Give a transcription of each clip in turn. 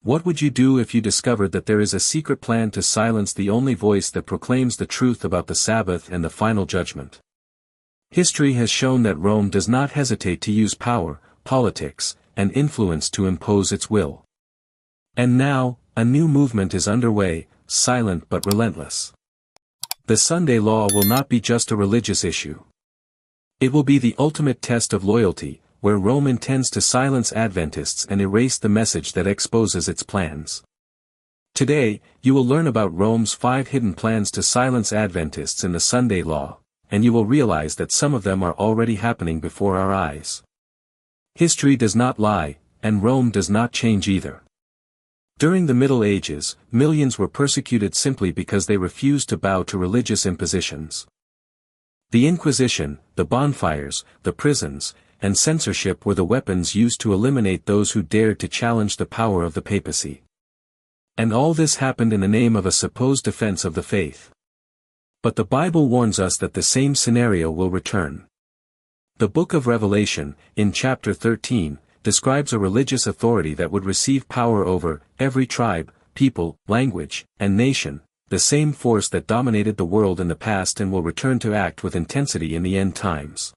What would you do if you discovered that there is a secret plan to silence the only voice that proclaims the truth about the Sabbath and the final judgment? History has shown that Rome does not hesitate to use power, politics, and influence to impose its will. And now, a new movement is underway, silent but relentless. The Sunday law will not be just a religious issue. It will be the ultimate test of loyalty, where Rome intends to silence Adventists and erase the message that exposes its plans. Today, you will learn about Rome's 5 hidden plans to silence Adventists in the Sunday law, and you will realize that some of them are already happening before our eyes. History does not lie, and Rome does not change either. During the Middle Ages, millions were persecuted simply because they refused to bow to religious impositions. The Inquisition, the bonfires, the prisons, and censorship were the weapons used to eliminate those who dared to challenge the power of the papacy. And all this happened in the name of a supposed defense of the faith. But the Bible warns us that the same scenario will return. The book of Revelation, in chapter 13, describes a religious authority that would receive power over every tribe, people, language, and nation, the same force that dominated the world in the past and will return to act with intensity in the end times.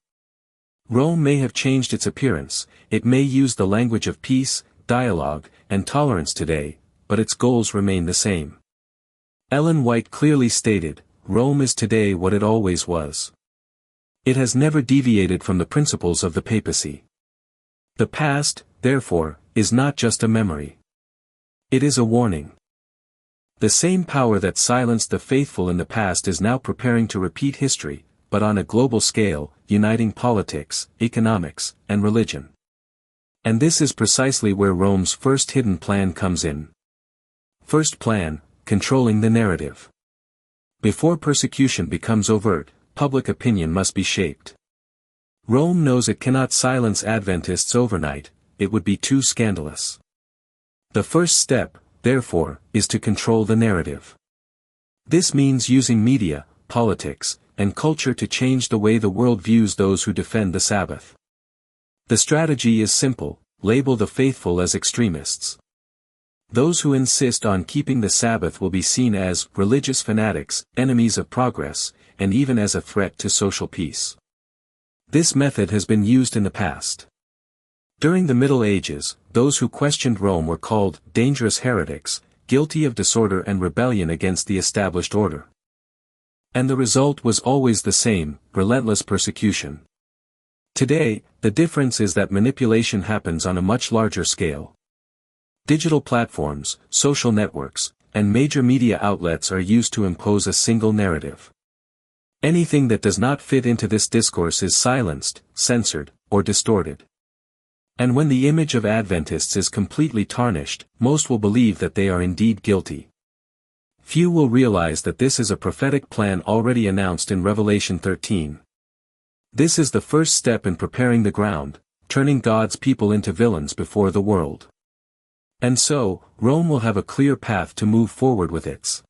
Rome may have changed its appearance, it may use the language of peace, dialogue, and tolerance today, but its goals remain the same. Ellen White clearly stated, Rome is today what it always was. It has never deviated from the principles of the papacy. The past, therefore, is not just a memory. It is a warning. The same power that silenced the faithful in the past is now preparing to repeat history, but on a global scale, uniting politics, economics, and religion. And this is precisely where Rome's first hidden plan comes in. First plan, controlling the narrative. Before persecution becomes overt, public opinion must be shaped. Rome knows it cannot silence Adventists overnight, it would be too scandalous. The first step, therefore, is to control the narrative. This means using media, politics, and culture to change the way the world views those who defend the Sabbath. The strategy is simple, label the faithful as extremists. Those who insist on keeping the Sabbath will be seen as religious fanatics, enemies of progress, and even as a threat to social peace. This method has been used in the past. During the Middle Ages, those who questioned Rome were called dangerous heretics, guilty of disorder and rebellion against the established order. And the result was always the same, relentless persecution. Today, the difference is that manipulation happens on a much larger scale. Digital platforms, social networks, and major media outlets are used to impose a single narrative. Anything that does not fit into this discourse is silenced, censored, or distorted. And when the image of Adventists is completely tarnished, most will believe that they are indeed guilty. Few will realize that this is a prophetic plan already announced in Revelation 13. This is the first step in preparing the ground, turning God's people into villains before the world. And so, Rome will have a clear path to move forward with its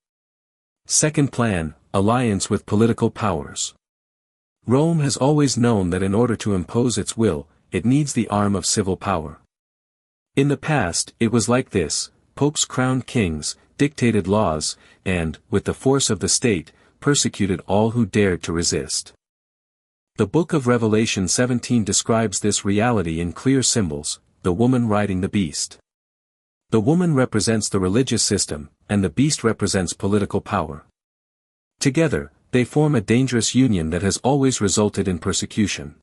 second plan, alliance with political powers. Rome has always known that in order to impose its will, it needs the arm of civil power. In the past, it was like this: popes crowned kings, dictated laws, and, with the force of the state, persecuted all who dared to resist. The book of Revelation 17 describes this reality in clear symbols: the woman riding the beast. The woman represents the religious system, and the beast represents political power. Together, they form a dangerous union that has always resulted in persecution.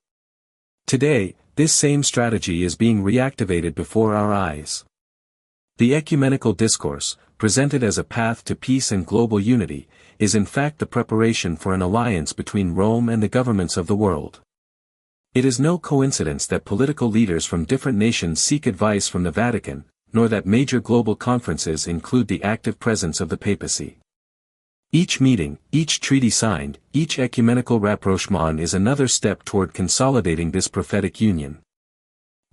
Today, this same strategy is being reactivated before our eyes. The ecumenical discourse, presented as a path to peace and global unity, is in fact the preparation for an alliance between Rome and the governments of the world. It is no coincidence that political leaders from different nations seek advice from the Vatican, nor that major global conferences include the active presence of the papacy. Each meeting, each treaty signed, each ecumenical rapprochement is another step toward consolidating this prophetic union.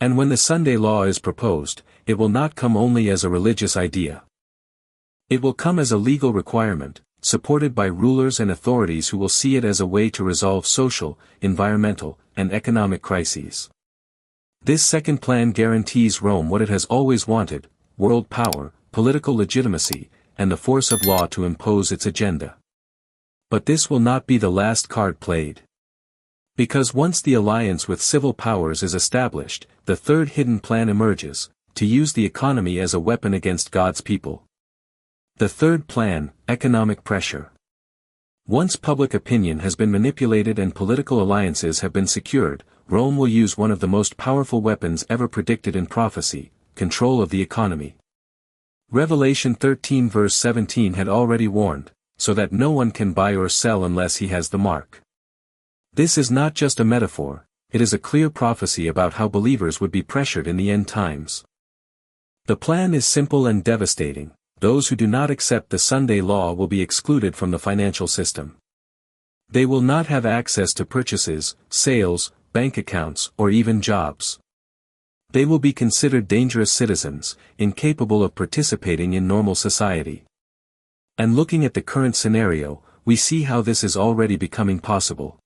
And when the Sunday law is proposed, it will not come only as a religious idea. It will come as a legal requirement, supported by rulers and authorities who will see it as a way to resolve social, environmental, and economic crises. This second plan guarantees Rome what it has always wanted: world power, political legitimacy, and the force of law to impose its agenda. But this will not be the last card played. Because once the alliance with civil powers is established, the third hidden plan emerges, to use the economy as a weapon against God's people. The third plan, economic pressure. Once public opinion has been manipulated and political alliances have been secured, Rome will use one of the most powerful weapons ever predicted in prophecy, control of the economy. Revelation 13 verse 17 had already warned, so that no one can buy or sell unless he has the mark. This is not just a metaphor, it is a clear prophecy about how believers would be pressured in the end times. The plan is simple and devastating. Those who do not accept the Sunday law will be excluded from the financial system. They will not have access to purchases, sales, bank accounts, or even jobs. They will be considered dangerous citizens, incapable of participating in normal society. And looking at the current scenario, we see how this is already becoming possible.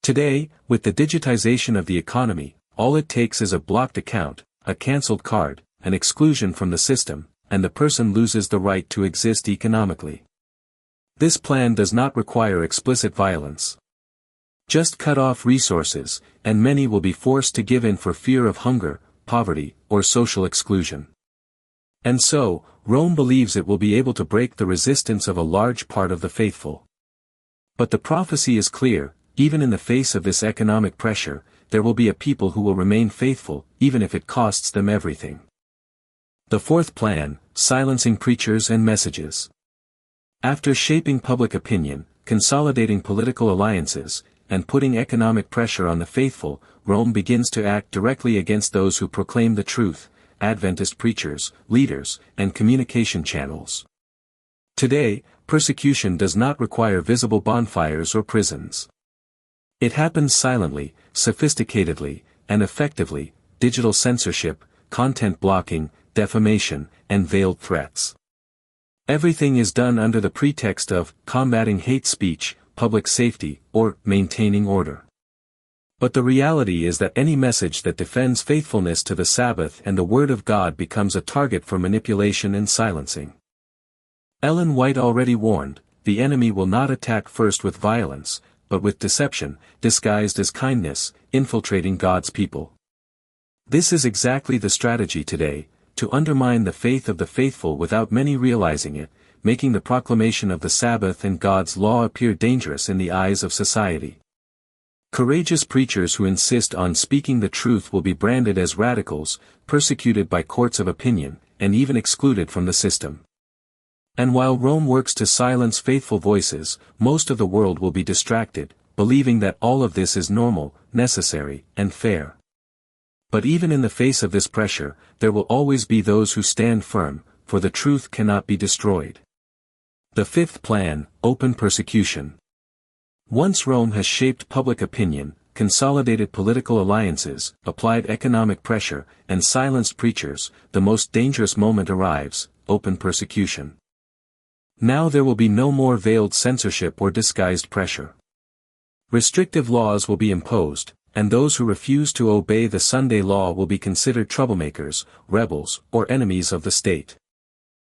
Today, with the digitization of the economy, all it takes is a blocked account, a cancelled card, an exclusion from the system, and the person loses the right to exist economically. This plan does not require explicit violence. Just cut off resources, and many will be forced to give in for fear of hunger, poverty, or social exclusion. And so, Rome believes it will be able to break the resistance of a large part of the faithful. But the prophecy is clear, even in the face of this economic pressure, there will be a people who will remain faithful, even if it costs them everything. The fourth plan, silencing preachers and messages. After shaping public opinion, consolidating political alliances, and putting economic pressure on the faithful, Rome begins to act directly against those who proclaim the truth, Adventist preachers, leaders, and communication channels. Today, persecution does not require visible bonfires or prisons. It happens silently, sophisticatedly, and effectively: digital censorship, content blocking, defamation, and veiled threats. Everything is done under the pretext of combating hate speech, public safety, or maintaining order. But the reality is that any message that defends faithfulness to the Sabbath and the Word of God becomes a target for manipulation and silencing. Ellen White already warned, the enemy will not attack first with violence, but with deception, disguised as kindness, infiltrating God's people. This is exactly the strategy today, to undermine the faith of the faithful without many realizing it, making the proclamation of the Sabbath and God's law appear dangerous in the eyes of society. Courageous preachers who insist on speaking the truth will be branded as radicals, persecuted by courts of opinion, and even excluded from the system. And while Rome works to silence faithful voices, most of the world will be distracted, believing that all of this is normal, necessary, and fair. But even in the face of this pressure, there will always be those who stand firm, for the truth cannot be destroyed. The fifth plan, open persecution. Once Rome has shaped public opinion, consolidated political alliances, applied economic pressure, and silenced preachers, the most dangerous moment arrives: open persecution. Now there will be no more veiled censorship or disguised pressure. Restrictive laws will be imposed, and those who refuse to obey the Sunday law will be considered troublemakers, rebels, or enemies of the state.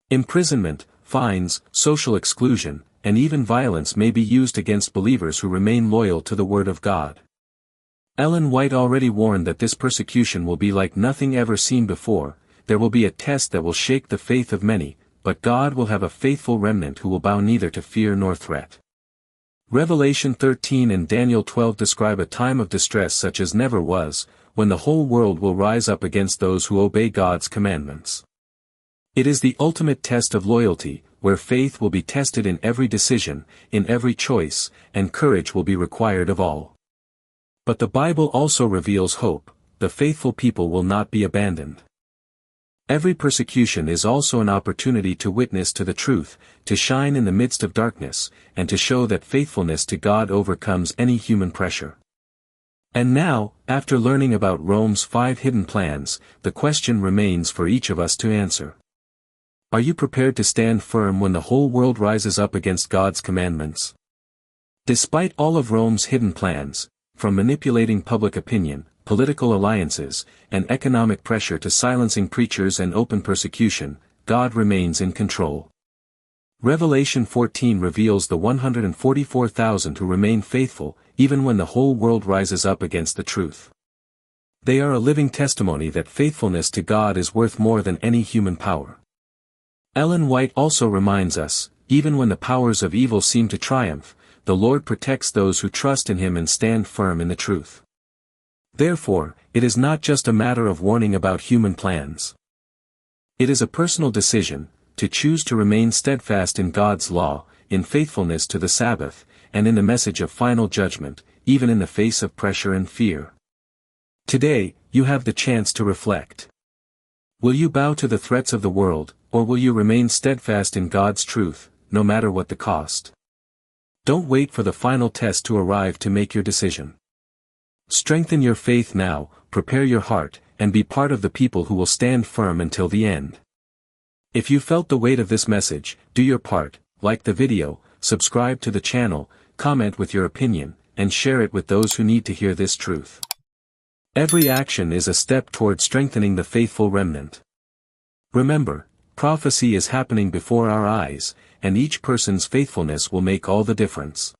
Imprisonment, fines, social exclusion, and even violence may be used against believers who remain loyal to the Word of God. Ellen White already warned that this persecution will be like nothing ever seen before. There will be a test that will shake the faith of many, but God will have a faithful remnant who will bow neither to fear nor threat. Revelation 13 and Daniel 12 describe a time of distress such as never was, when the whole world will rise up against those who obey God's commandments. It is the ultimate test of loyalty, where faith will be tested in every decision, in every choice, and courage will be required of all. But the Bible also reveals hope: the faithful people will not be abandoned. Every persecution is also an opportunity to witness to the truth, to shine in the midst of darkness, and to show that faithfulness to God overcomes any human pressure. And now, after learning about Rome's 5 hidden plans, the question remains for each of us to answer. Are you prepared to stand firm when the whole world rises up against God's commandments? Despite all of Rome's hidden plans, from manipulating public opinion, political alliances, and economic pressure to silencing preachers and open persecution, God remains in control. Revelation 14 reveals the 144,000 who remain faithful, even when the whole world rises up against the truth. They are a living testimony that faithfulness to God is worth more than any human power. Ellen White also reminds us, even when the powers of evil seem to triumph, the Lord protects those who trust in Him and stand firm in the truth. Therefore, it is not just a matter of warning about human plans. It is a personal decision, to choose to remain steadfast in God's law, in faithfulness to the Sabbath, and in the message of final judgment, even in the face of pressure and fear. Today, you have the chance to reflect. Will you bow to the threats of the world, or will you remain steadfast in God's truth, no matter what the cost? Don't wait for the final test to arrive to make your decision. Strengthen your faith now, prepare your heart, and be part of the people who will stand firm until the end. If you felt the weight of this message, do your part, like the video, subscribe to the channel, comment with your opinion, and share it with those who need to hear this truth. Every action is a step toward strengthening the faithful remnant. Remember, prophecy is happening before our eyes, and each person's faithfulness will make all the difference.